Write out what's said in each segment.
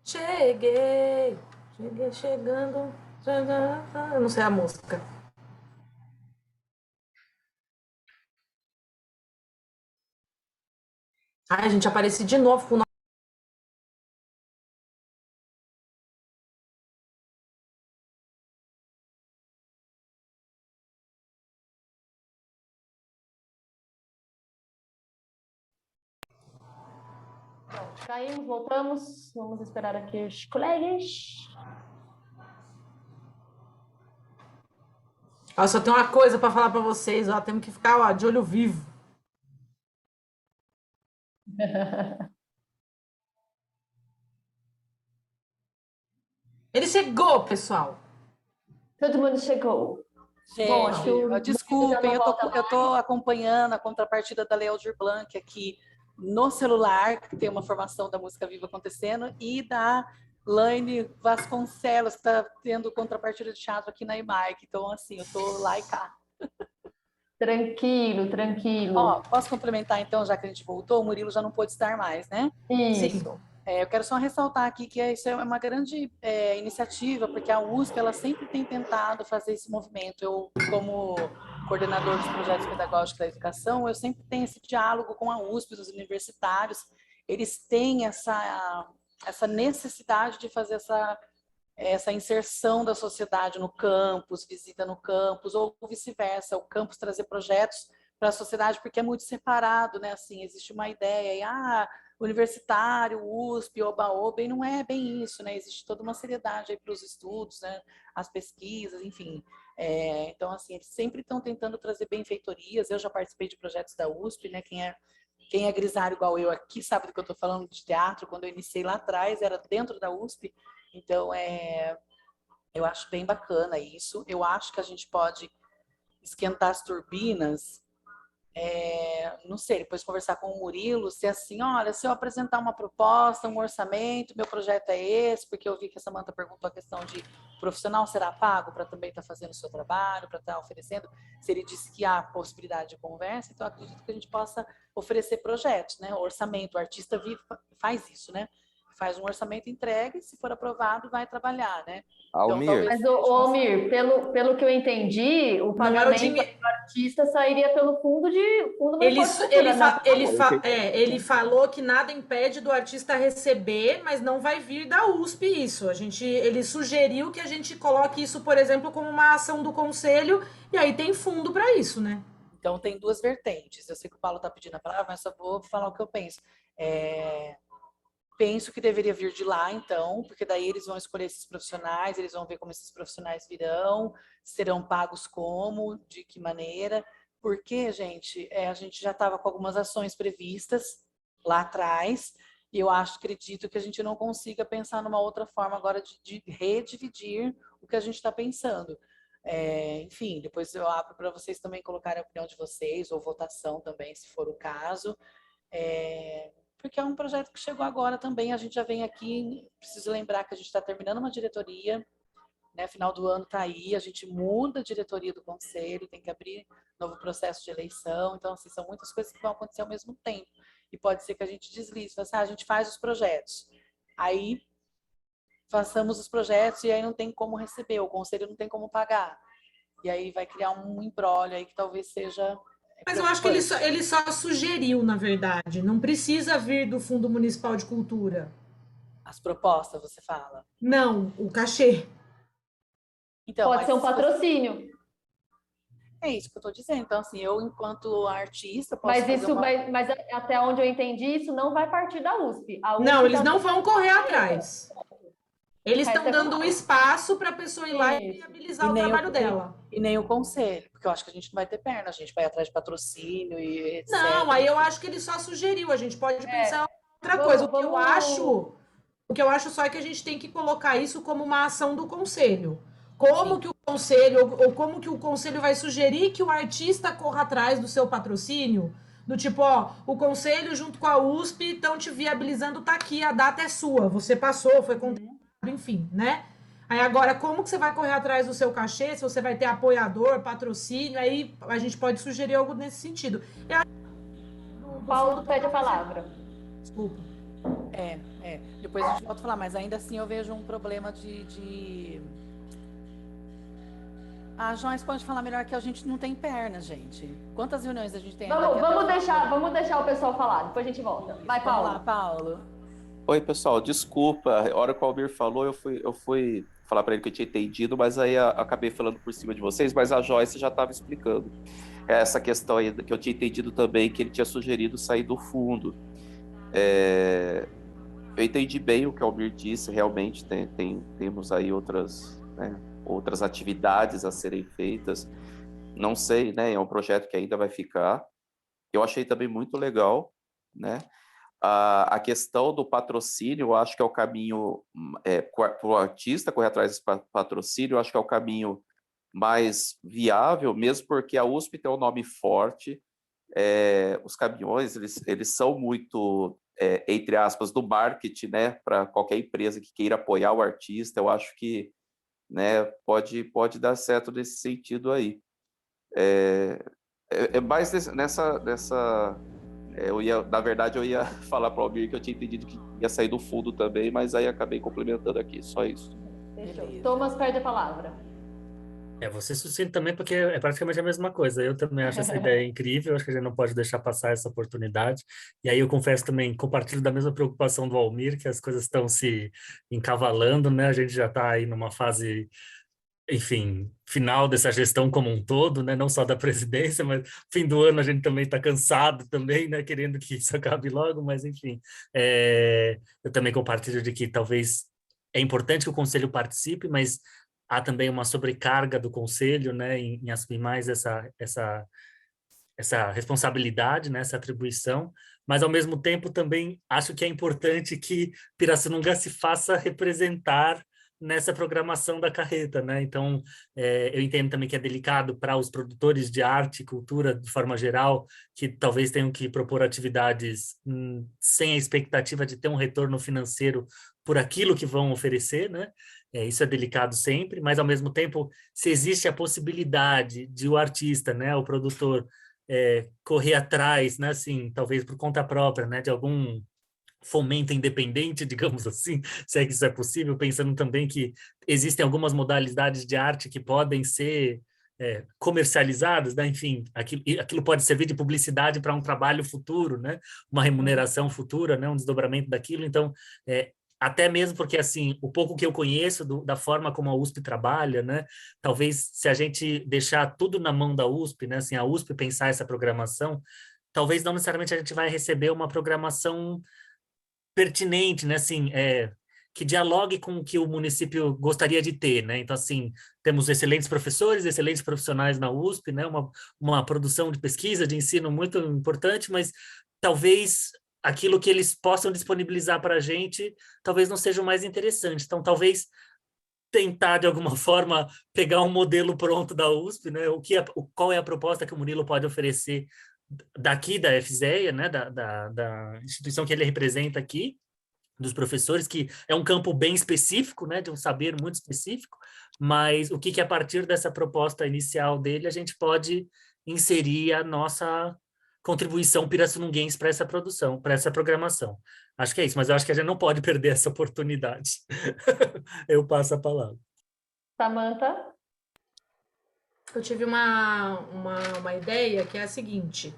Cheguei, cheguei chegando. Eu não sei a música. Ai, gente, apareci de novo com o Pronto, caímos, voltamos. Vamos esperar aqui os colegas. Ó, só tem uma coisa pra falar pra vocês, ó, temos que ficar, ó, de olho vivo. Ele chegou, pessoal. Todo mundo chegou. Bom, acho que Gente, o Murilo já desculpem, não volta eu mais. tô acompanhando a contrapartida da Lealdir Blanc aqui no celular, que tem uma formação da música viva acontecendo, e da Laine Vasconcelos, que está tendo contrapartida de teatro aqui na IMAIC. Então, assim, eu tô lá e cá. Tranquilo, tranquilo. Ó, posso complementar então, já que a gente voltou? O Murilo já não pôde estar mais, né? Isso. Eu quero só ressaltar aqui que isso é uma grande iniciativa, porque a USP ela sempre tem tentado fazer esse movimento. Eu, como coordenador dos projetos pedagógicos da educação, eu sempre tenho esse diálogo com a USP, os universitários. Eles têm essa necessidade de fazer essa inserção da sociedade no campus, visita no campus, ou vice-versa, o campus trazer projetos para a sociedade, porque é muito separado, né? Assim, existe uma ideia, universitário, USP, oba-oba, e não é bem isso, né? Existe toda uma seriedade aí para os estudos, né? As pesquisas, enfim. Então, assim, eles sempre estão tentando trazer benfeitorias. Eu já participei de projetos da USP, né? Quem é grisário igual eu aqui sabe do que eu estou falando de teatro. Quando eu iniciei lá atrás, era dentro da USP. Então, eu acho bem bacana isso. Eu acho que a gente pode esquentar as turbinas, não sei, depois conversar com o Murilo, se assim, olha, se eu apresentar uma proposta, um orçamento, meu projeto é esse, porque eu vi que a Samantha perguntou a questão de profissional será pago para também estar fazendo o seu trabalho, para estar oferecendo, se ele disse que há possibilidade de conversa, então acredito que a gente possa oferecer projetos, né? O orçamento, o artista vive, faz isso, né? Faz um orçamento, entrega e se for aprovado, vai trabalhar, né? Então, Almir, Mas, Almir, pelo que eu entendi, o Não é o pagamento dinheiro. do artista sairia pelo Fundo Ele, Municipal de Cultura, não? ele falou que nada impede do artista receber, mas não vai vir da USP isso. Ele sugeriu que a gente coloque isso, por exemplo, como uma ação do conselho, e aí tem fundo para isso, né? Então, tem duas vertentes. Eu sei que o Paulo está pedindo a palavra, mas só vou falar o que eu penso. Penso que deveria vir de lá, então, porque daí eles vão escolher esses profissionais, eles vão ver como esses profissionais virão, serão pagos como, de que maneira. Porque, gente, a gente já estava com algumas ações previstas lá atrás, e eu acredito que a gente não consiga pensar numa outra forma agora de redividir o que a gente está pensando. Enfim, depois eu abro para vocês também colocarem a opinião de vocês, ou votação também, se for o caso. Porque é um projeto que chegou agora também, a gente já vem aqui, preciso lembrar que a gente está terminando uma diretoria, né, final do ano está aí, a gente muda a diretoria do conselho, tem que abrir novo processo de eleição, então assim, são muitas coisas que vão acontecer ao mesmo tempo, e pode ser que a gente deslize, assim, a gente faz os projetos, aí façamos os projetos e aí não tem como receber, o conselho não tem como pagar, e aí vai criar um imbróglio aí que talvez seja Mas eu acho que ele só sugeriu, na verdade. Não precisa vir do Fundo Municipal de Cultura. As propostas, você fala. Não, o cachê. Então, Pode ser um patrocínio. É isso que eu estou dizendo. Então, assim, eu, enquanto artista, posso Mas fazer mas até onde eu entendi, isso não vai partir da USP. A USP Não, eles não vão correr atrás. Eles estão dando um isso. espaço para a pessoa ir lá e viabilizar o trabalho dela. E nem o conselho, porque eu acho que a gente não vai ter perna, a gente vai atrás de patrocínio e etc. Não, aí eu acho que ele só sugeriu, a gente pode pensar outra coisa. O que eu acho só é que a gente tem que colocar isso como uma ação do conselho. Como que o conselho, ou como que o conselho vai sugerir que o artista corra atrás do seu patrocínio? Do tipo, ó, o conselho junto com a USP estão te viabilizando, tá aqui, a data é sua, você passou, foi contratado, enfim, né? Aí agora, como que você vai correr atrás do seu cachê? Se você vai ter apoiador, patrocínio, aí a gente pode sugerir algo nesse sentido. Paulo pede a palavra. Desculpa. Depois a gente volta a falar, mas ainda assim eu vejo um problema de... A Joyce pode falar melhor que a gente não tem perna, gente. Quantas reuniões a gente tem? Vamos deixar o pessoal falar, depois a gente volta. Vai, Paulo. Vamos lá, Paulo. Oi, pessoal, desculpa. A hora que o Almir falou, eu fui falar para ele que eu tinha entendido, mas aí acabei falando por cima de vocês, mas a Joyce já estava explicando. Essa questão aí que eu tinha entendido também, que ele tinha sugerido sair do fundo. Eu entendi bem o que o Almir disse, realmente temos aí outras, né, outras atividades a serem feitas. Não sei, né, é um projeto que ainda vai ficar. Eu achei também muito legal, né? A questão do patrocínio, eu acho que é o caminho, para o artista correr atrás desse patrocínio, eu acho que é o caminho mais viável, mesmo porque a USP tem um nome forte, os caminhões, eles são muito, entre aspas, do marketing, né, para qualquer empresa que queira apoiar o artista, eu acho que, né, pode dar certo nesse sentido aí. Mais nessa na verdade, eu ia falar para o Almir que eu tinha entendido que ia sair do fundo também, mas aí acabei complementando aqui, só isso. Fechou. Thomas perde a palavra. Você sucinto também, porque é praticamente a mesma coisa. Eu também acho essa ideia incrível, acho que a gente não pode deixar passar essa oportunidade. E aí eu confesso também, compartilho da mesma preocupação do Almir, que as coisas estão se encavalando, né? A gente já está aí numa fase, enfim, final dessa gestão como um todo, né? Não só da presidência, mas fim do ano a gente também está cansado também, né? Querendo que isso acabe logo, mas enfim. Eu também compartilho de que talvez é importante que o conselho participe, mas há também uma sobrecarga do conselho, né? Em assumir mais essa responsabilidade, né? Essa atribuição, mas ao mesmo tempo também acho que é importante que Pirassununga se faça representar nessa programação da carreta, né? Então, eu entendo também que é delicado para os produtores de arte e cultura, de forma geral, que talvez tenham que propor atividades sem a expectativa de ter um retorno financeiro por aquilo que vão oferecer, né? Isso é delicado sempre, mas, ao mesmo tempo, se existe a possibilidade de o artista, né, o produtor, correr atrás, né, assim, talvez por conta própria, né, de algum fomento independente, digamos assim, se é que isso é possível, pensando também que existem algumas modalidades de arte que podem ser comercializadas, né? Enfim, aquilo pode servir de publicidade para um trabalho futuro, né? Uma remuneração futura, né? Um desdobramento daquilo. Então, até mesmo porque, assim, o pouco que eu conheço da forma como a USP trabalha, né? Talvez se a gente deixar tudo na mão da USP, né? Assim, a USP pensar essa programação, talvez não necessariamente a gente vai receber uma programação pertinente, né, assim, que dialogue com o que o município gostaria de ter, né? Então, assim, temos excelentes professores, excelentes profissionais na USP, né? Uma produção de pesquisa, de ensino muito importante, mas talvez aquilo que eles possam disponibilizar para a gente talvez não seja o mais interessante. Então, talvez tentar, de alguma forma, pegar um modelo pronto da USP, né? Qual é a proposta que o Murilo pode oferecer daqui da FZEA, né, da instituição que ele representa aqui, dos professores, que é um campo bem específico, né, de um saber muito específico, mas o que a partir dessa proposta inicial dele a gente pode inserir a nossa contribuição pirassununguense para essa produção, para essa programação. Acho que é isso, mas eu acho que a gente não pode perder essa oportunidade. Eu passo a palavra. Samantha? Eu tive uma ideia que é a seguinte,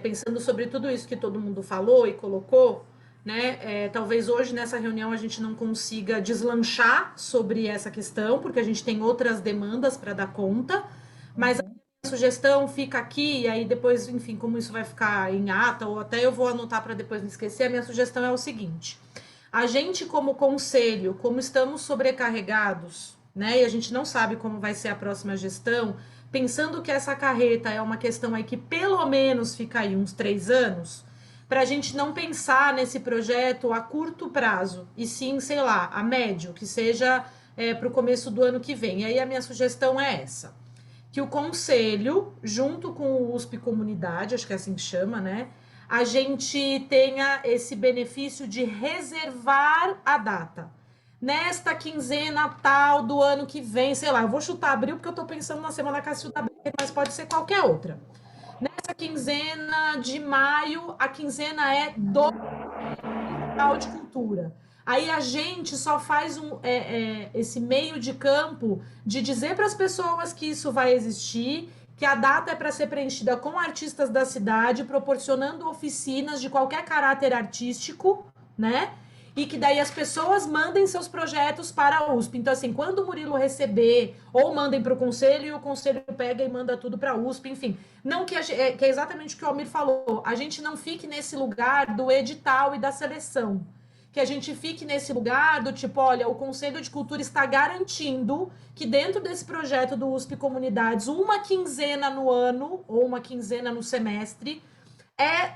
pensando sobre tudo isso que todo mundo falou e colocou, né, talvez hoje nessa reunião a gente não consiga deslanchar sobre essa questão, porque a gente tem outras demandas para dar conta, mas a sugestão fica aqui, e aí depois, enfim, como isso vai ficar em ata, ou até eu vou anotar para depois não esquecer, a minha sugestão é o seguinte, a gente como conselho, como estamos sobrecarregados, né? E a gente não sabe como vai ser a próxima gestão, pensando que essa carreta é uma questão aí que pelo menos fica aí uns 3 anos, para a gente não pensar nesse projeto a curto prazo, e sim, sei lá, a médio, que seja para o começo do ano que vem. E aí a minha sugestão é essa, que o conselho, junto com o USP Comunidade, acho que é assim que chama, né? A gente tenha esse benefício de reservar a data. Nesta quinzena tal do ano que vem, sei lá, eu vou chutar abril porque eu tô pensando na semana Cacilda Becker, mas pode ser qualquer outra. Nessa quinzena de maio, a quinzena é do municipal de cultura. Aí a gente só faz esse meio de campo de dizer para as pessoas que isso vai existir, que a data é para ser preenchida com artistas da cidade, proporcionando oficinas de qualquer caráter artístico, né? E que daí as pessoas mandem seus projetos para a USP. Então, assim, quando o Murilo receber, ou mandem para o conselho, e o conselho pega e manda tudo para a USP, enfim. Não que é exatamente o que o Almir falou. A gente não fique nesse lugar do edital e da seleção. Que a gente fique nesse lugar do tipo, olha, o Conselho de Cultura está garantindo que dentro desse projeto do USP Comunidades, uma quinzena no ano, ou uma quinzena no semestre, é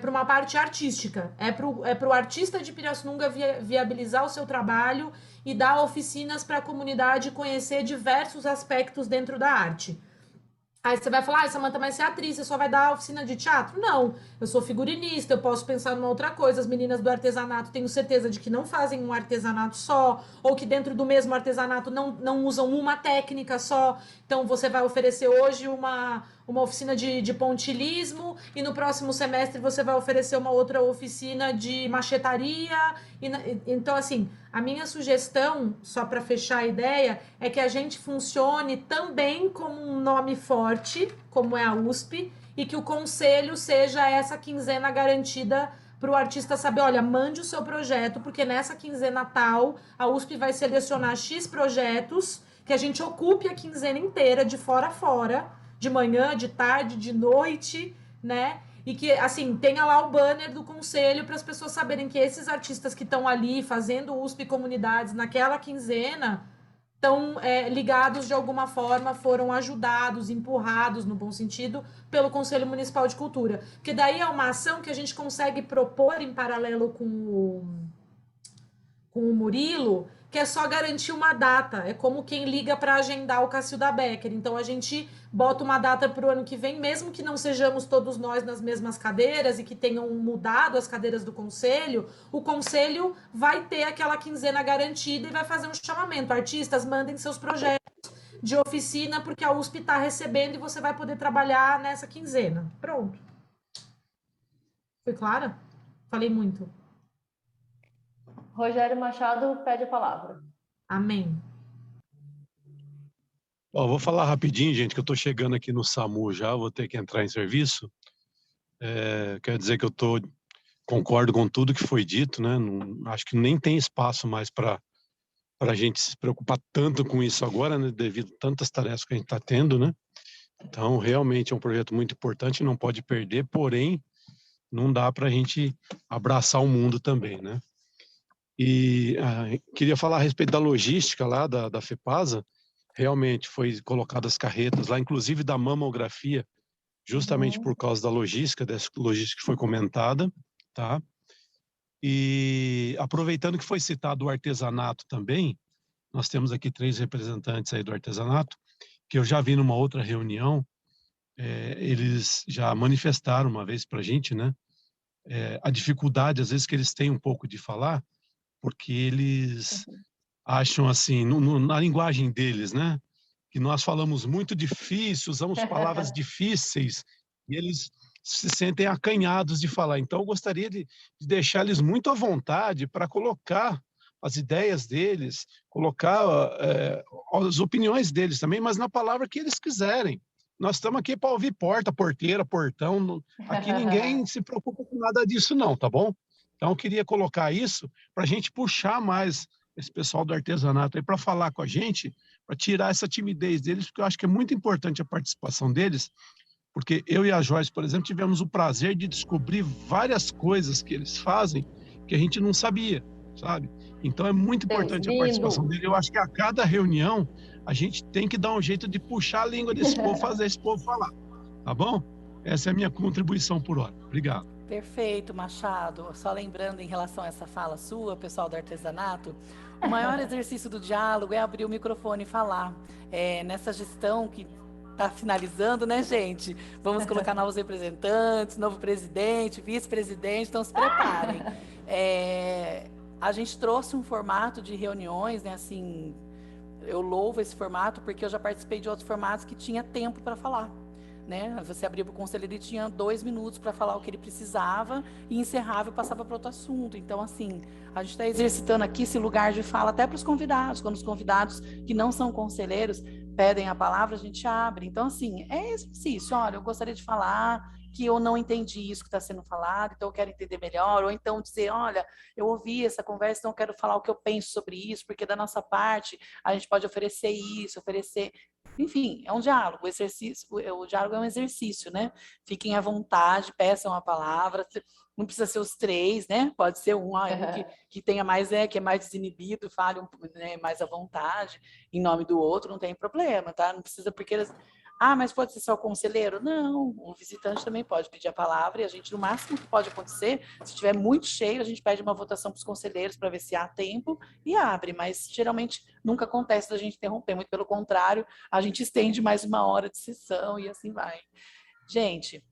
para uma parte artística, é para o artista de Pirassununga viabilizar o seu trabalho e dar oficinas para a comunidade conhecer diversos aspectos dentro da arte. Aí você vai falar, Samanta, mas você é atriz, você só vai dar oficina de teatro? Não, eu sou figurinista, eu posso pensar numa outra coisa. As meninas do artesanato, tenho certeza de que não fazem um artesanato só, ou que dentro do mesmo artesanato não usam uma técnica só. Então, você vai oferecer hoje uma oficina de pontilhismo, e no próximo semestre você vai oferecer uma outra oficina de machetaria. Então, assim, a minha sugestão, só para fechar a ideia, é que a gente funcione também como um nome forte, como é a USP, e que o conselho seja essa quinzena garantida para o artista saber, olha, mande o seu projeto, porque nessa quinzena tal, a USP vai selecionar X projetos, que a gente ocupe a quinzena inteira, de fora a fora, de manhã, de tarde, de noite, né? E que, assim, tenha lá o banner do conselho para as pessoas saberem que esses artistas que estão ali fazendo USP Comunidades naquela quinzena estão ligados de alguma forma, foram ajudados, empurrados, no bom sentido, pelo Conselho Municipal de Cultura. Porque daí é uma ação que a gente consegue propor em paralelo com o Murilo, que é só garantir uma data. É como quem liga para agendar o Cacilda Becker. Então, a gente bota uma data para o ano que vem, mesmo que não sejamos todos nós nas mesmas cadeiras e que tenham mudado as cadeiras do conselho, o conselho vai ter aquela quinzena garantida e vai fazer um chamamento. Artistas, mandem seus projetos de oficina, porque a USP está recebendo e você vai poder trabalhar nessa quinzena. Pronto. Foi clara? Falei muito. Rogério Machado pede a palavra. Amém. Bom, vou falar rapidinho, gente, que eu estou chegando aqui no SAMU já, vou ter que entrar em serviço. Quer dizer que concordo com tudo que foi dito, né? Não, acho que nem tem espaço mais para a gente se preocupar tanto com isso agora, né? Devido a tantas tarefas que a gente está tendo, né? Então, realmente é um projeto muito importante, não pode perder, porém, não dá para a gente abraçar o mundo também, né? E queria falar a respeito da logística lá da FEPASA. Realmente foi colocadas carretas lá, inclusive da mamografia, justamente por causa da logística, dessa logística que foi comentada, tá? E aproveitando que foi citado o artesanato também, nós temos aqui 3 representantes aí do artesanato, que eu já vi numa outra reunião, eles já manifestaram uma vez para a gente, né? A dificuldade, às vezes, que eles têm um pouco de falar, porque eles acham assim, na linguagem deles, né? Que nós falamos muito difícil, usamos palavras difíceis, e eles se sentem acanhados de falar. Então, eu gostaria de deixar eles muito à vontade para colocar as ideias deles, colocar as opiniões deles também, mas na palavra que eles quiserem. Nós estamos aqui para ouvir porta, porteira, portão. Aqui ninguém se preocupa com nada disso, não, tá bom? Então, eu queria colocar isso para a gente puxar mais esse pessoal do artesanato aí para falar com a gente, para tirar essa timidez deles, porque eu acho que é muito importante a participação deles, porque eu e a Joyce, por exemplo, tivemos o prazer de descobrir várias coisas que eles fazem que a gente não sabia, sabe? Então, é muito importante a participação deles. Eu acho que a cada reunião a gente tem que dar um jeito de puxar a língua desse povo, fazer esse povo falar, tá bom? Essa é a minha contribuição por hora. Obrigado. Perfeito, Machado. Só lembrando em relação a essa fala sua, pessoal do artesanato, o maior exercício do diálogo é abrir o microfone e falar. Nessa gestão que está finalizando, né, gente? Vamos colocar novos representantes, novo presidente, vice-presidente, então se preparem. A gente trouxe um formato de reuniões, né, assim, eu louvo esse formato porque eu já participei de outros formatos que tinha tempo para falar. né? Você abria para o conselheiro, ele tinha 2 minutos para falar o que ele precisava e encerrava e passava para outro assunto. Então, assim, a gente está exercitando aqui esse lugar de fala até para os convidados. Quando os convidados que não são conselheiros pedem a palavra, a gente abre. Então, assim, é exercício. Olha, eu gostaria de falar que eu não entendi isso que está sendo falado, então eu quero entender melhor. Ou então dizer, olha, eu ouvi essa conversa, então eu quero falar o que eu penso sobre isso, porque da nossa parte a gente pode oferecer isso, oferecer... Enfim, é um diálogo, o diálogo é um exercício, né? Fiquem à vontade, peçam a palavra, não precisa ser os 3, né? Pode ser um que tenha mais, que é mais desinibido, fale né, mais à vontade, em nome do outro, não tem problema, tá? Não precisa, porque mas pode ser só o conselheiro? Não, o visitante também pode pedir a palavra e a gente, no máximo que pode acontecer, se estiver muito cheio, a gente pede uma votação para os conselheiros para ver se há tempo e abre, mas geralmente nunca acontece da gente interromper, muito pelo contrário, a gente estende mais 1 hora de sessão e assim vai. Gente,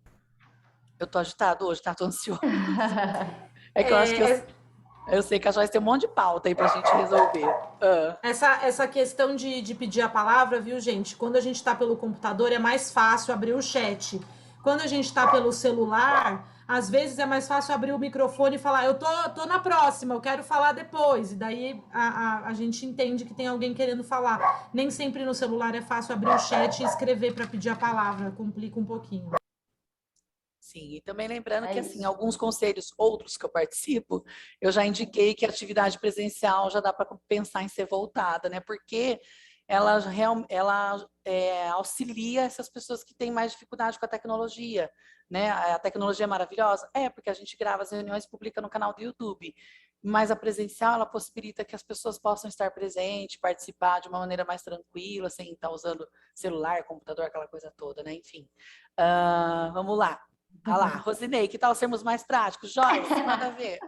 eu tô agitado hoje, tá? Tô ansiosa. É que eu acho que eu sei que a Joyce tem um monte de pauta aí pra gente resolver. Essa questão de pedir a palavra, viu, gente? Quando a gente está pelo computador, é mais fácil abrir o chat. Quando a gente está pelo celular, às vezes é mais fácil abrir o microfone e falar, eu tô na próxima, eu quero falar depois. E daí a gente entende que tem alguém querendo falar. Nem sempre no celular é fácil abrir o chat e escrever para pedir a palavra, complica um pouquinho. Sim, e também lembrando que, assim, alguns conselhos, outros que eu participo, eu já indiquei que a atividade presencial já dá para pensar em ser voltada, né? Porque ela auxilia essas pessoas que têm mais dificuldade com a tecnologia, né? A tecnologia é maravilhosa? É, porque a gente grava as reuniões e publica no canal do YouTube. Mas a presencial, ela possibilita que as pessoas possam estar presentes, participar de uma maneira mais tranquila, sem estar usando celular, computador, aquela coisa toda, né? Enfim. Vamos lá. Ah lá, Rosinei, que tal sermos mais práticos? Joyce, manda ver.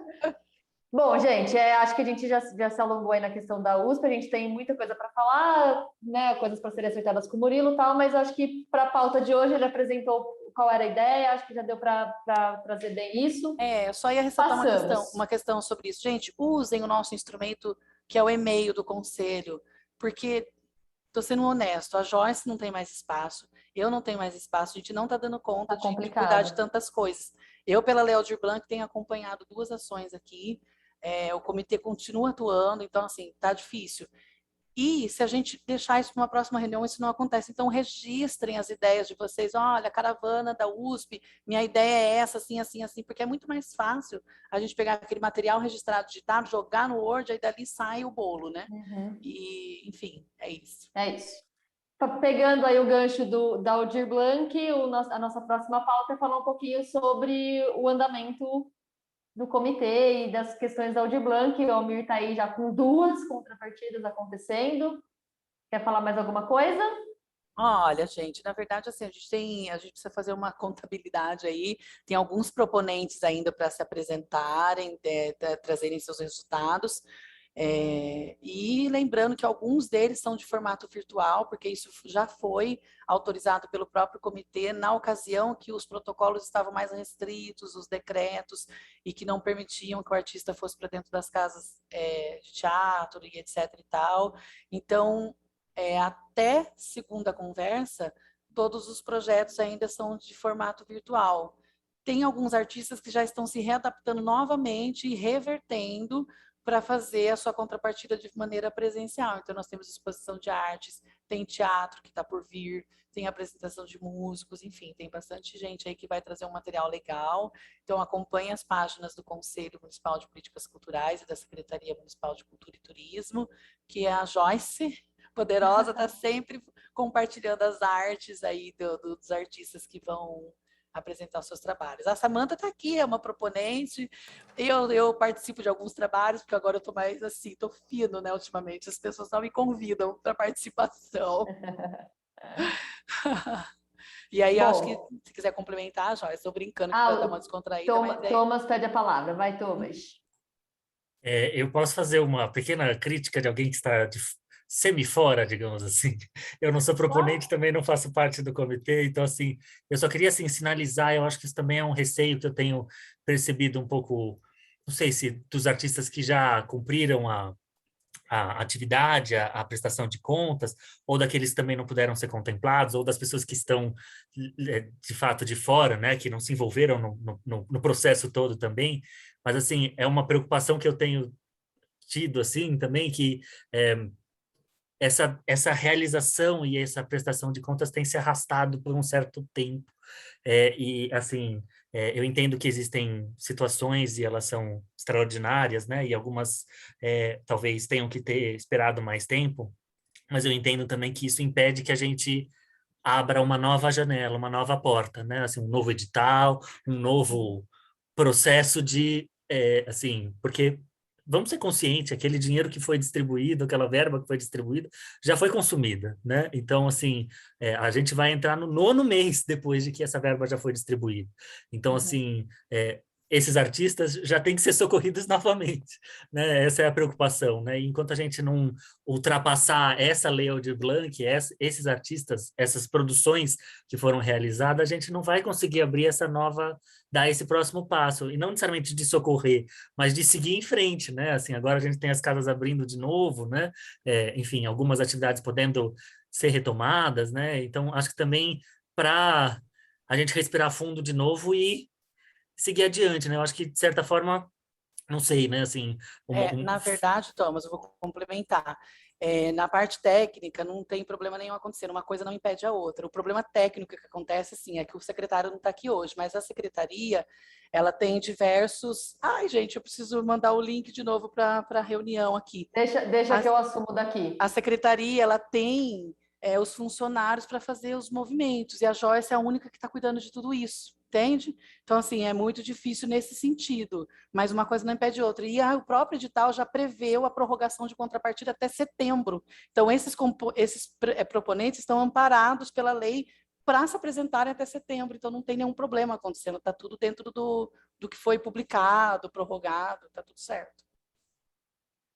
Bom, gente, acho que a gente já se alongou aí na questão da USP, a gente tem muita coisa para falar, né, coisas para serem acertadas com o Murilo e tal, mas acho que para a pauta de hoje ele apresentou qual era a ideia, acho que já deu para trazer bem isso. Eu só ia ressaltar uma questão sobre isso. Gente, usem o nosso instrumento, que é o e-mail do conselho, porque, estou sendo honesto, a Joyce não tem mais espaço, eu não tenho mais espaço, a gente não está dando conta de cuidar de tantas coisas. Eu, pela Léo Aldir Blanc, tenho acompanhado 2 ações aqui, o comitê continua atuando, então, assim, está difícil. E se a gente deixar isso para uma próxima reunião, isso não acontece. Então, registrem as ideias de vocês. Olha, a caravana da USP, minha ideia é essa, assim, assim, assim, porque é muito mais fácil a gente pegar aquele material registrado, digitado, jogar no Word, aí dali sai o bolo, né? E, enfim, é isso. É isso. Pegando aí o gancho da Aldir Blanc, a nossa próxima pauta é falar um pouquinho sobre o andamento do comitê e das questões da Aldir Blanc. O Almir está aí já com 2 contrapartidas acontecendo. Quer falar mais alguma coisa? Olha, gente, na verdade, assim, a gente precisa fazer uma contabilidade aí. Tem alguns proponentes ainda para se apresentarem, trazerem seus resultados. E lembrando que alguns deles são de formato virtual, porque isso já foi autorizado pelo próprio comitê na ocasião que os protocolos estavam mais restritos, os decretos, e que não permitiam que o artista fosse para dentro das casas de teatro e etc e tal. Então, até segunda conversa, todos os projetos ainda são de formato virtual. Tem alguns artistas que já estão se readaptando novamente e revertendo para fazer a sua contrapartida de maneira presencial. Então, nós temos exposição de artes, tem teatro que está por vir, tem apresentação de músicos, enfim, tem bastante gente aí que vai trazer um material legal. Então, acompanhe as páginas do Conselho Municipal de Políticas Culturais e da Secretaria Municipal de Cultura e Turismo, que é a Joyce Poderosa está sempre compartilhando as artes aí dos artistas que vão apresentar os seus trabalhos. A Samanta está aqui, é uma proponente. Eu participo de alguns trabalhos, porque agora eu estou mais assim, estou fino, né, ultimamente. As pessoas não me convidam para participação. E aí, eu acho que, se quiser complementar, Joyce, estou brincando que vai dar uma descontraída. Thomas pede a palavra. Vai, Thomas. Eu posso fazer uma pequena crítica de alguém que está semi-fora, digamos assim. Eu não sou proponente, também não faço parte do comitê, então, assim, eu só queria, assim, sinalizar, eu acho que isso também é um receio que eu tenho percebido um pouco, não sei se dos artistas que já cumpriram a atividade, a prestação de contas, ou daqueles que também não puderam ser contemplados, ou das pessoas que estão, de fato, de fora, né, que não se envolveram no processo todo também. Mas, assim, é uma preocupação que eu tenho tido, assim, também, que essa realização e essa prestação de contas tem se arrastado por um certo tempo. E, assim, eu entendo que existem situações e elas são extraordinárias, né? E algumas talvez tenham que ter esperado mais tempo, mas eu entendo também que isso impede que a gente abra uma nova janela, uma nova porta, né? Assim, um novo edital, um novo processo de, assim, porque vamos ser conscientes, aquele dinheiro que foi distribuído, aquela verba que foi distribuída, já foi consumida, né? Então, assim, a gente vai entrar no 9º mês depois de que essa verba já foi distribuída. Então, assim, esses artistas já têm que ser socorridos novamente, né? Essa é a preocupação, né? E enquanto a gente não ultrapassar essa lei Aldir Blanc, esses artistas, essas produções que foram realizadas, a gente não vai conseguir abrir essa nova, dar esse próximo passo, e não necessariamente de socorrer, mas de seguir em frente, né? Assim, agora a gente tem as casas abrindo de novo, né? Enfim, algumas atividades podendo ser retomadas, né? Então, acho que também para a gente respirar fundo de novo e seguir adiante, né? Eu acho que, de certa forma, não sei, né? Assim, Na verdade, Thomas, eu vou complementar. Na parte técnica, não tem problema nenhum acontecendo, uma coisa não impede a outra. O problema técnico que acontece, assim, é que o secretário não está aqui hoje, mas a secretaria, ela tem diversos... Ai, gente, eu preciso mandar o link de novo para a reunião aqui. Deixa que eu assumo daqui. A secretaria, ela tem os funcionários para fazer os movimentos, e a Joyce é a única que está cuidando de tudo isso. Entende? Então, assim, é muito difícil nesse sentido, mas uma coisa não impede outra. E o próprio edital já preveu a prorrogação de contrapartida até setembro. Então, esses proponentes estão amparados pela lei para se apresentarem até setembro. Então, não tem nenhum problema acontecendo. Está tudo dentro do que foi publicado, prorrogado, está tudo certo.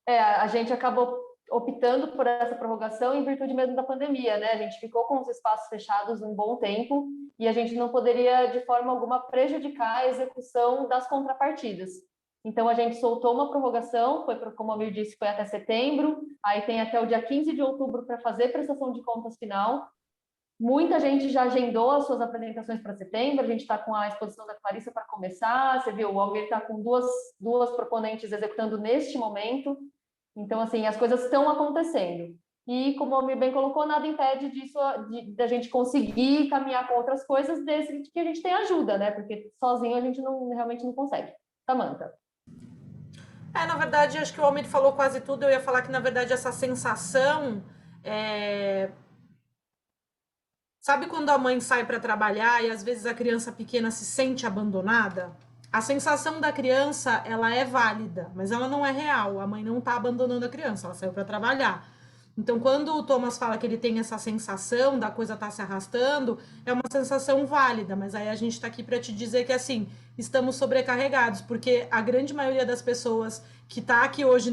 A gente acabou optando por essa prorrogação em virtude mesmo da pandemia, né? A gente ficou com os espaços fechados um bom tempo e a gente não poderia, de forma alguma, prejudicar a execução das contrapartidas. Então, a gente soltou uma prorrogação, como a Mir disse, foi até setembro, aí tem até o dia 15 de outubro para fazer prestação de contas final. Muita gente já agendou as suas apresentações para setembro, a gente está com a exposição da Clarissa para começar, você viu, o Almir está com duas proponentes executando neste momento. Então, assim, as coisas estão acontecendo. E, como o Almir bem colocou, nada impede disso, da gente conseguir caminhar com outras coisas, desde que a gente tenha ajuda, né? Porque sozinho a gente realmente não consegue. Samantha. Na verdade, acho que o Almir falou quase tudo. Eu ia falar que, na verdade, essa sensação... Sabe quando a mãe sai para trabalhar e, às vezes, a criança pequena se sente abandonada? A sensação da criança, ela é válida, mas ela não é real. A mãe não está abandonando a criança, ela saiu para trabalhar. Então, quando o Thomas fala que ele tem essa sensação da coisa estar se arrastando, é uma sensação válida, mas aí a gente está aqui para te dizer que, assim, estamos sobrecarregados, porque a grande maioria das pessoas que está aqui hoje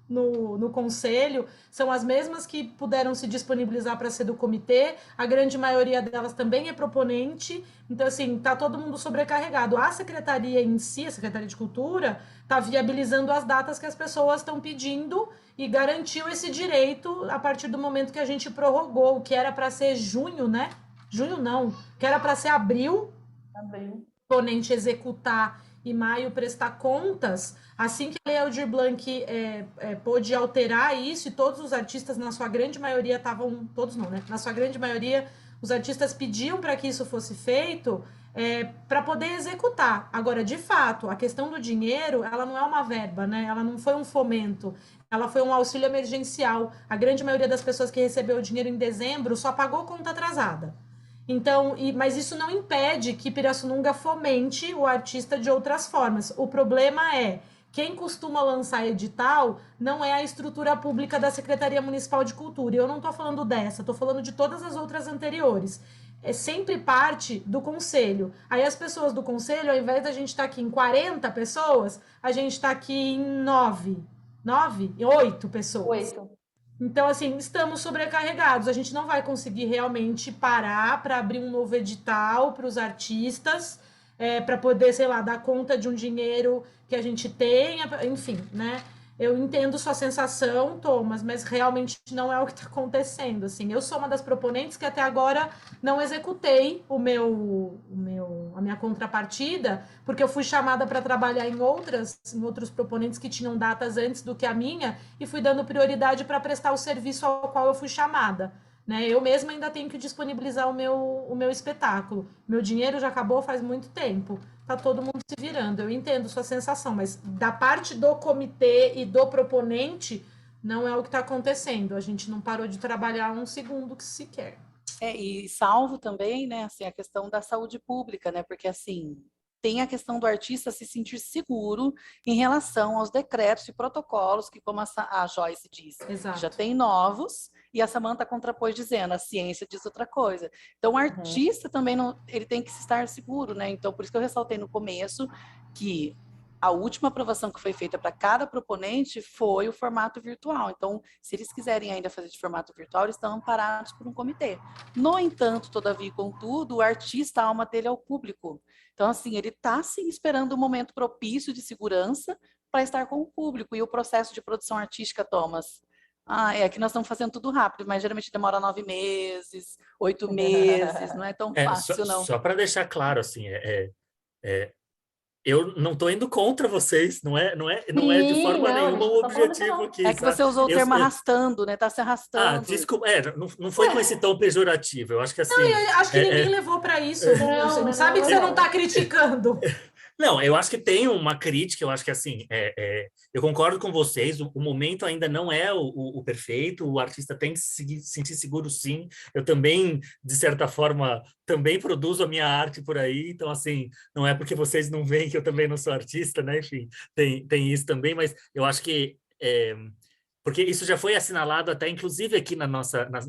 no conselho são as mesmas que puderam se disponibilizar para ser do comitê, a grande maioria delas também é proponente, então assim, tá todo mundo sobrecarregado. A secretaria em si, a Secretaria de Cultura, tá viabilizando as datas que as pessoas estão pedindo e garantiu esse direito a partir do momento que a gente prorrogou, o que era para ser junho, né? Junho não, que era para ser abril, proponente executar e maio prestar contas. Assim que a Lei Aldir Blanc pôde alterar isso, e todos os artistas, na sua grande maioria, estavam... Todos não, né? Na sua grande maioria, os artistas pediam para que isso fosse feito para poder executar. Agora, de fato, a questão do dinheiro, ela não é uma verba, né? Ela não foi um fomento, ela foi um auxílio emergencial. A grande maioria das pessoas que recebeu o dinheiro em dezembro só pagou conta atrasada. Então, mas isso não impede que Pirassununga fomente o artista de outras formas. O problema é, quem costuma lançar edital não é a estrutura pública da Secretaria Municipal de Cultura. E eu não estou falando dessa, estou falando de todas as outras anteriores. É sempre parte do conselho. Aí as pessoas do conselho, ao invés da gente estar aqui em 40 pessoas, a gente está aqui em 8 pessoas. 8. Então, assim, estamos sobrecarregados. A gente não vai conseguir realmente parar para abrir um novo edital para os artistas, para poder, sei lá, dar conta de um dinheiro que a gente tenha, enfim, né? eu entendo sua sensação, Thomas, mas realmente não é o que está acontecendo. Assim, eu sou uma das proponentes que até agora não executei a minha contrapartida, porque eu fui chamada para trabalhar em outros proponentes que tinham datas antes do que a minha, e fui dando prioridade para prestar o serviço ao qual eu fui chamada. Né? Eu mesma ainda tenho que disponibilizar o meu espetáculo. Meu dinheiro já acabou faz muito tempo. Tá todo mundo se virando. Eu entendo sua sensação, mas da parte do comitê e do proponente, não é o que está acontecendo. A gente não parou de trabalhar um segundo que sequer. E salvo também, né, assim, a questão da saúde pública, né, porque assim, tem a questão do artista se sentir seguro em relação aos decretos e protocolos que, como a Joyce disse, Exato. já tem novos, e a Samantha contrapôs dizendo, a ciência diz outra coisa. Então, o artista também não, ele tem que estar seguro, né? Então, por isso que eu ressaltei no começo que a última aprovação que foi feita para cada proponente foi o formato virtual. Então, se eles quiserem ainda fazer de formato virtual, eles estão amparados por um comitê. No entanto, todavia e contudo, o artista, a alma dele é o público. Então, assim, ele está sim esperando um momento propício de segurança para estar com o público. E o processo de produção artística, Thomas? É que nós estamos fazendo tudo rápido, mas geralmente demora 9 meses, 8 meses, não é tão fácil, não. Só para deixar claro, assim, eu não estou indo contra vocês, não é de forma nenhuma o objetivo aqui. É que você usou o termo arrastando, né? Tá se arrastando. Desculpa, não foi com esse tom pejorativo. Eu acho que assim. Não, acho que ninguém levou para isso. Você não sabe que você não está criticando. Não, eu acho que tem uma crítica, eu acho que assim, eu concordo com vocês, o momento ainda não é o perfeito, o artista tem que se sentir seguro sim, eu também, de certa forma, também produzo a minha arte por aí, então assim, não é porque vocês não veem que eu também não sou artista, né, enfim, tem isso também, mas eu acho que porque isso já foi assinalado até, inclusive, aqui nas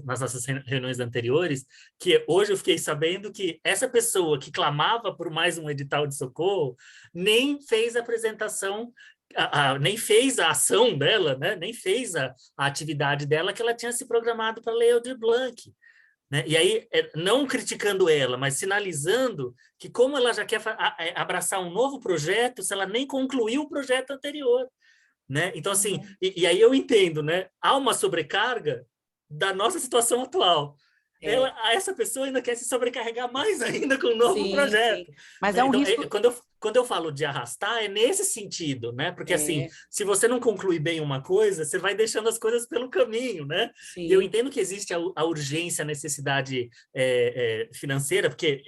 nossas reuniões anteriores, que hoje eu fiquei sabendo que essa pessoa que clamava por mais um edital de socorro nem fez a apresentação, nem fez a ação dela, né? Nem fez a atividade dela que ela tinha se programado para Lei Aldir Blanc. Né? E aí, não criticando ela, mas sinalizando que como ela já quer abraçar um novo projeto, se ela nem concluiu o projeto anterior. Né? Então, assim, e aí eu entendo, né? Há uma sobrecarga da nossa situação atual. Essa pessoa ainda quer se sobrecarregar mais ainda com um novo projeto. Sim. Mas é um risco... Quando eu falo de arrastar, é nesse sentido, né? Porque, assim, se você não conclui bem uma coisa, você vai deixando as coisas pelo caminho, né? Sim. E eu entendo que existe a urgência, a necessidade financeira, porque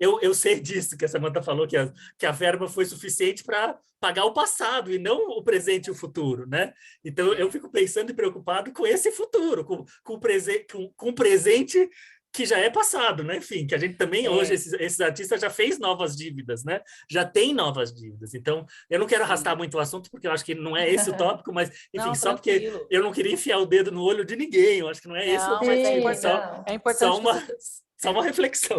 eu sei disso, que a Samantha falou, que a verba foi suficiente para pagar o passado e não o presente e o futuro, né? Então, eu fico pensando e preocupado com esse futuro, com o presente que já é passado, né? Enfim, que a gente também, hoje, esses artistas já fez novas dívidas, né? Já tem novas dívidas. Então, eu não quero arrastar muito o assunto, porque eu acho que não é esse o tópico, mas, enfim, não, só porque eu não queria enfiar o dedo no olho de ninguém, eu acho que não é esse o objetivo, é importante só uma reflexão.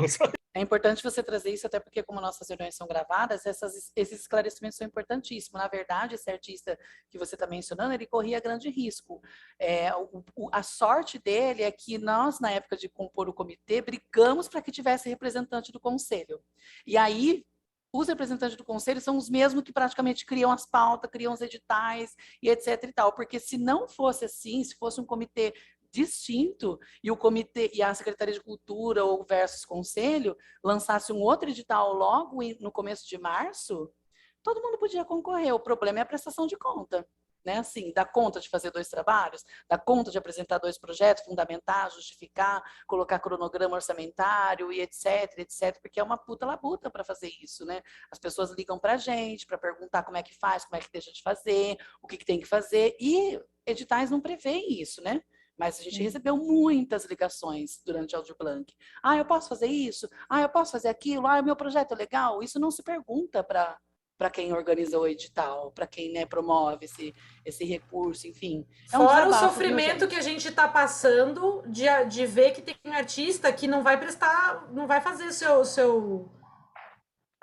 É importante você trazer isso, até porque, como nossas reuniões são gravadas, esses esclarecimentos são importantíssimos. Na verdade, esse artista que você está mencionando, ele corria grande risco. A sorte dele é que nós, na época de compor o comitê, brigamos para que tivesse representante do conselho. E aí, os representantes do conselho são os mesmos que praticamente criam as pautas, criam os editais e etc e tal. Porque se não fosse assim, se fosse um comitê distinto e o comitê e a Secretaria de Cultura ou versus Conselho lançasse um outro edital logo no começo de março, todo mundo podia concorrer. O problema é a prestação de conta, né? Assim, dá conta de fazer 2 trabalhos, dá conta de apresentar 2 projetos, fundamentar, justificar, colocar cronograma orçamentário e etc, etc, porque é uma puta labuta para fazer isso, né? As pessoas ligam para a gente para perguntar como é que faz, como é que deixa de fazer, o que tem que fazer, e editais não prevêem isso, né? Mas a gente recebeu muitas ligações durante o Aldir Blanc. Eu posso fazer isso? Eu posso fazer aquilo? O meu projeto é legal? Isso não se pergunta para quem organiza o edital, para quem, né, promove esse recurso, enfim. Fora o sofrimento que a gente está passando de ver que tem um artista que não vai prestar, não vai fazer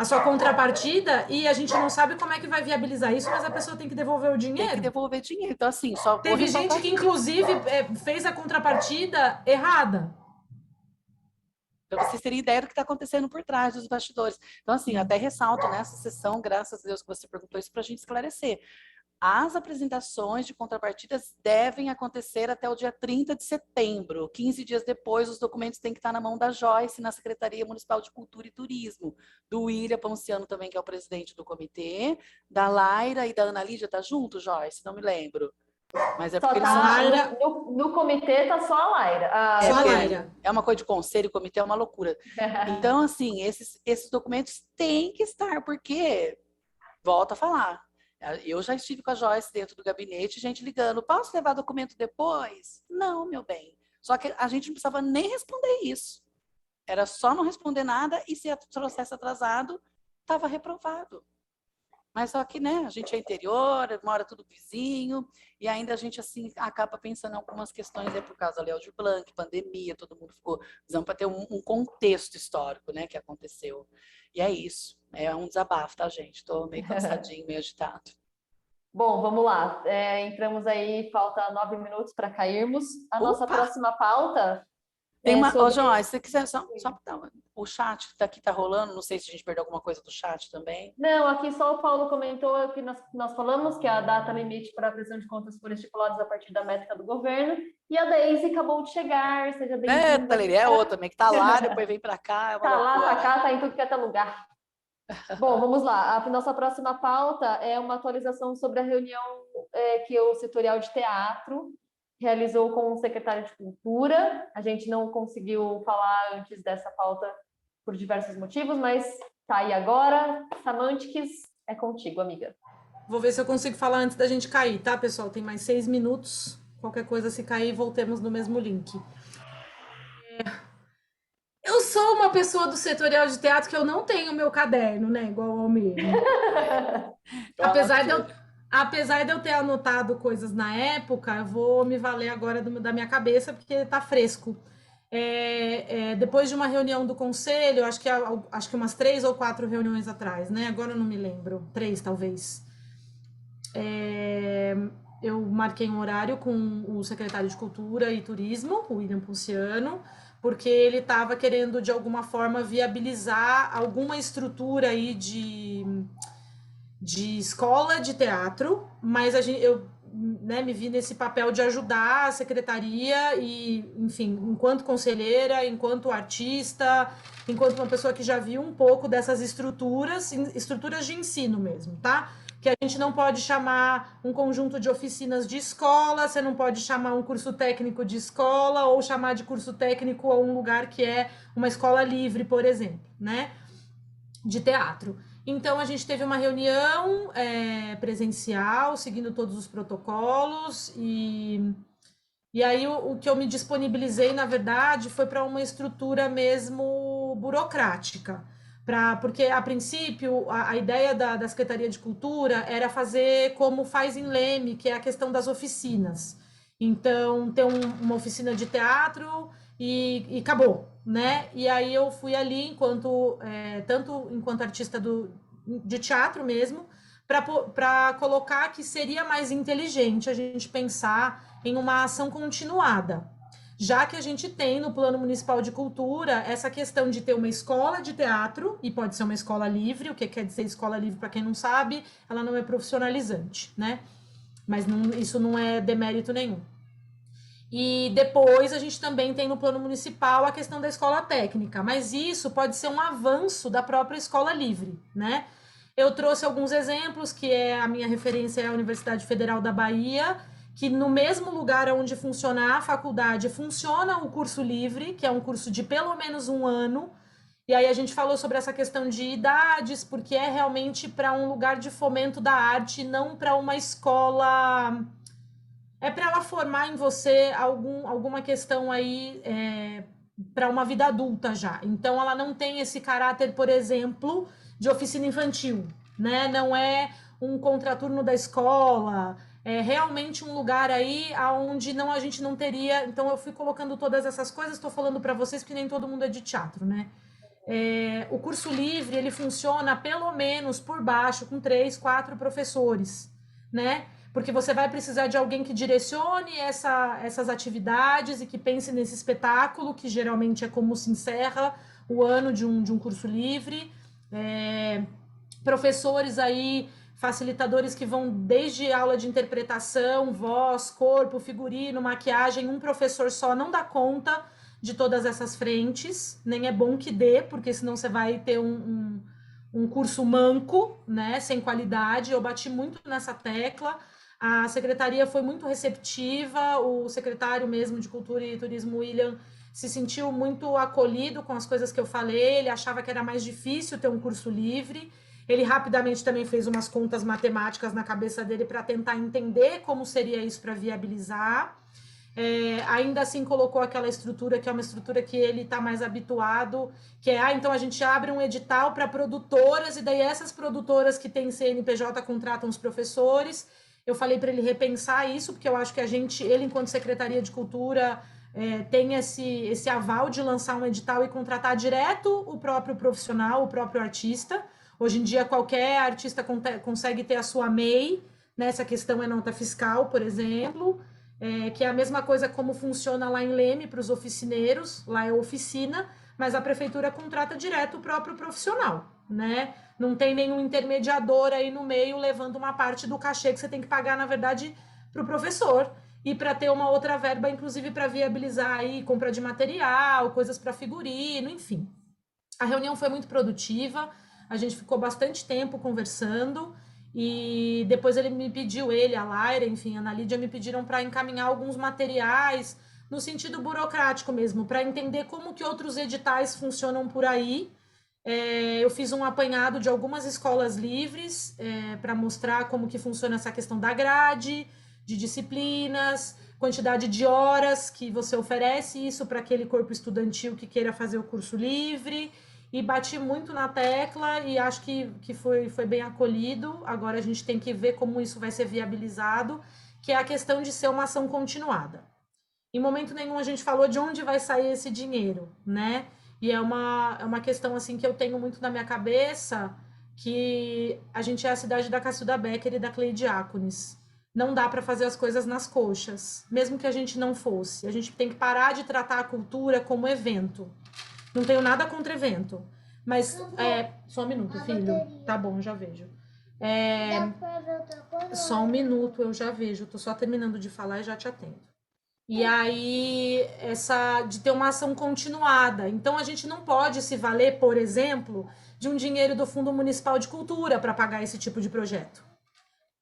a sua contrapartida e a gente não sabe como é que vai viabilizar isso, mas a pessoa tem que devolver o dinheiro. Tem que devolver dinheiro. Então, assim, só teve gente que, inclusive, fez a contrapartida errada. Para vocês terem ideia do que está acontecendo por trás dos bastidores. Então, assim, até ressalto nessa sessão, graças a Deus que você perguntou isso para a gente esclarecer. As apresentações de contrapartidas devem acontecer até o dia 30 de setembro. 15 dias depois, os documentos têm que estar na mão da Joyce, na Secretaria Municipal de Cultura e Turismo, do William Ponciano também, que é o presidente do comitê, da Laira e da Ana Lídia. Tá junto, Joyce? Não me lembro. Mas é Só porque eles tá, são... no comitê tá só a Laira. Só a Laira. É uma coisa de conselho, comitê é uma loucura. Então, assim, esses documentos têm que estar, porque, volto a falar, eu já estive com a Joyce dentro do gabinete, gente ligando, posso levar documento depois? Não, meu bem. Só que a gente não precisava nem responder isso. Era só não responder nada e se o processo atrasado, estava reprovado. Mas só que, né, a gente é interior, mora tudo vizinho, e ainda a gente, assim, acaba pensando em algumas questões, por causa da Aldir Blanc, pandemia, todo mundo ficou precisando para ter um contexto histórico, né, que aconteceu. E é isso, é um desabafo, tá, gente? Estou meio cansadinho, meio agitado. Bom, vamos lá. Entramos aí, falta 9 minutos para cairmos. A nossa próxima pauta tem uma... sobre... Ô, João, se você quiser só o chat daqui tá rolando, não sei se a gente perdeu alguma coisa do chat também. Não, aqui só o Paulo comentou que nós falamos que a data limite para a prestação de contas foram estipuladas a partir da métrica do governo, e a Daisy acabou de chegar, seja bem-vinda. É outra também, que tá lá, depois vem para cá. Tá lá, tá cá, tá em tudo que é lugar. Bom, vamos lá. A nossa próxima pauta é uma atualização sobre a reunião que o Setorial de Teatro realizou com o secretário de Cultura. A gente não conseguiu falar antes dessa pauta por diversos motivos, mas tá aí agora. Samantiques, é contigo, amiga. Vou ver se eu consigo falar antes da gente cair, tá, pessoal? Tem mais 6 minutos. Qualquer coisa, se cair, voltemos no mesmo link. Eu sou uma pessoa do setorial de teatro que eu não tenho meu caderno, né? Igual ao Almir. Apesar de eu ter anotado coisas na época, eu vou me valer agora da minha cabeça, porque tá fresco. Depois de uma reunião do conselho, acho que umas 3 ou 4 reuniões atrás, né? Agora eu não me lembro, 3 talvez. Eu marquei um horário com o secretário de Cultura e Turismo, o William Ponciano, porque ele estava querendo, de alguma forma, viabilizar alguma estrutura aí de escola de teatro, mas eu me vi nesse papel de ajudar a secretaria e, enfim, enquanto conselheira, enquanto artista, enquanto uma pessoa que já viu um pouco dessas estruturas de ensino mesmo, tá? Que a gente não pode chamar um conjunto de oficinas de escola, você não pode chamar um curso técnico de escola ou chamar de curso técnico a um lugar que é uma escola livre, por exemplo, né? De teatro. Então, a gente teve uma reunião presencial, seguindo todos os protocolos, e aí o que eu me disponibilizei, na verdade, foi para uma estrutura mesmo burocrática. Porque, a princípio, a ideia da Secretaria de Cultura era fazer como faz em Leme, que é a questão das oficinas. Então, ter uma oficina de teatro e acabou, né? E aí eu fui ali, tanto enquanto artista de teatro mesmo, para colocar que seria mais inteligente a gente pensar em uma ação continuada, já que a gente tem no Plano Municipal de Cultura essa questão de ter uma escola de teatro, e pode ser uma escola livre. O que quer dizer escola livre, para quem não sabe, ela não é profissionalizante, né? Mas isso não é demérito nenhum. E depois a gente também tem no Plano Municipal a questão da escola técnica, mas isso pode ser um avanço da própria escola livre, né? Eu trouxe alguns exemplos, que a minha referência é a Universidade Federal da Bahia, que no mesmo lugar onde funciona a faculdade, funciona o curso livre, que é um curso de pelo menos 1 ano, e aí a gente falou sobre essa questão de idades, porque é realmente para um lugar de fomento da arte, não para uma escola... É para ela formar em você alguma questão aí para uma vida adulta já. Então, ela não tem esse caráter, por exemplo, de oficina infantil, né? Não é um contraturno da escola, é realmente um lugar aí onde a gente não teria... Então, eu fui colocando todas essas coisas, estou falando para vocês que nem todo mundo é de teatro, né? O curso livre, ele funciona pelo menos por baixo, com 3, 4 professores, né? Porque você vai precisar de alguém que direcione essas atividades e que pense nesse espetáculo, que geralmente é como se encerra o ano de um curso livre. Professores aí facilitadores que vão desde aula de interpretação, voz, corpo, figurino, maquiagem. Um professor só não dá conta de todas essas frentes, nem é bom que dê, porque senão você vai ter um curso manco, né, sem qualidade. Eu bati muito nessa tecla. A secretaria foi muito receptiva, o secretário mesmo de Cultura e Turismo, William, se sentiu muito acolhido com as coisas que eu falei, ele achava que era mais difícil ter um curso livre. Ele rapidamente também fez umas contas matemáticas na cabeça dele para tentar entender como seria isso para viabilizar. Ainda assim colocou aquela estrutura que é uma estrutura que ele está mais habituado, que é, então a gente abre um edital para produtoras, e daí essas produtoras que têm CNPJ contratam os professores. Eu falei para ele repensar isso, porque eu acho que ele enquanto Secretaria de Cultura, tem esse aval de lançar um edital e contratar direto o próprio profissional, o próprio artista. Hoje em dia, qualquer artista consegue ter a sua MEI, né? Essa questão é nota fiscal, por exemplo, que é a mesma coisa como funciona lá em Leme para os oficineiros, lá é oficina, mas a prefeitura contrata direto o próprio profissional, né? Não tem nenhum intermediador aí no meio levando uma parte do cachê que você tem que pagar, na verdade, para o professor, e para ter uma outra verba, inclusive para viabilizar aí compra de material, coisas para figurino, enfim. A reunião foi muito produtiva, a gente ficou bastante tempo conversando, e depois ele, a Laira, enfim, a Ana Lídia me pediram para encaminhar alguns materiais no sentido burocrático mesmo, para entender como que outros editais funcionam por aí. Eu fiz um apanhado de algumas escolas livres para mostrar como que funciona essa questão da grade, de disciplinas, quantidade de horas que você oferece isso para aquele corpo estudantil que queira fazer o curso livre, e bati muito na tecla e acho que foi bem acolhido. Agora a gente tem que ver como isso vai ser viabilizado, que é a questão de ser uma ação continuada. Em momento nenhum a gente falou de onde vai sair esse dinheiro, né? E é uma questão assim que eu tenho muito na minha cabeça, que a gente é a cidade da Cacilda Becker e da Cleide Diáconis. Não dá para fazer as coisas nas coxas, mesmo que a gente não fosse. A gente tem que parar de tratar a cultura como evento. Não tenho nada contra evento, mas... só um minuto, filho. Tá bom, já vejo. Só um minuto, eu já vejo. Tô só terminando de falar e já te atendo. E aí, de ter uma ação continuada. Então, a gente não pode se valer, por exemplo, de um dinheiro do Fundo Municipal de Cultura para pagar esse tipo de projeto.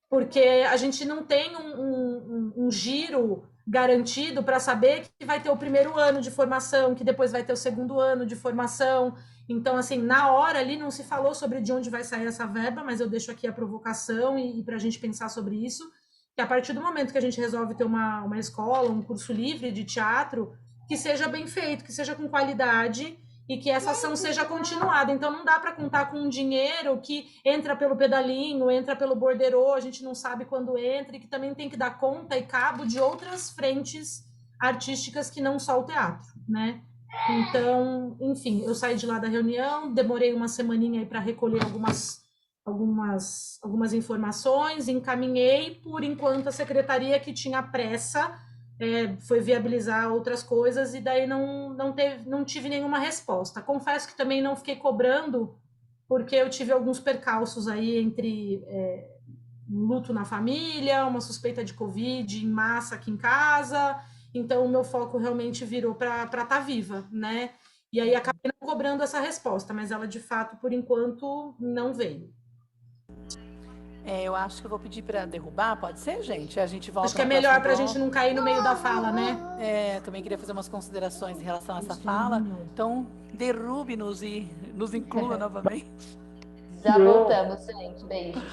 Porque a gente não tem um giro garantido para saber que vai ter o primeiro ano de formação, que depois vai ter o segundo ano de formação. Então, assim, na hora ali não se falou sobre de onde vai sair essa verba, mas eu deixo aqui a provocação e para a gente pensar sobre isso, que a partir do momento que a gente resolve ter uma escola, um curso livre de teatro, que seja bem feito, que seja com qualidade e que essa ação seja continuada. Então, não dá para contar com um dinheiro que entra pelo pedalinho, entra pelo borderô, a gente não sabe quando entra, e que também tem que dar conta e cabo de outras frentes artísticas que não só o teatro, né? Então, enfim, eu saí de lá da reunião, demorei uma semaninha aí para recolher algumas informações, encaminhei. Por enquanto, a secretaria, que tinha pressa, foi viabilizar outras coisas, e daí não tive nenhuma resposta. Confesso que também não fiquei cobrando, porque eu tive alguns percalços aí entre um luto na família, uma suspeita de Covid em massa aqui em casa, então o meu foco realmente virou para estar viva, né? E aí acabei não cobrando essa resposta, mas ela de fato, por enquanto, não veio. Eu acho que eu vou pedir para derrubar, pode ser, gente? A gente volta. Acho que é melhor para a gente não cair no meio da fala, né? Também queria fazer umas considerações em relação a essa fala. Então, derrube-nos e nos inclua novamente. Já voltamos, gente. Beijos.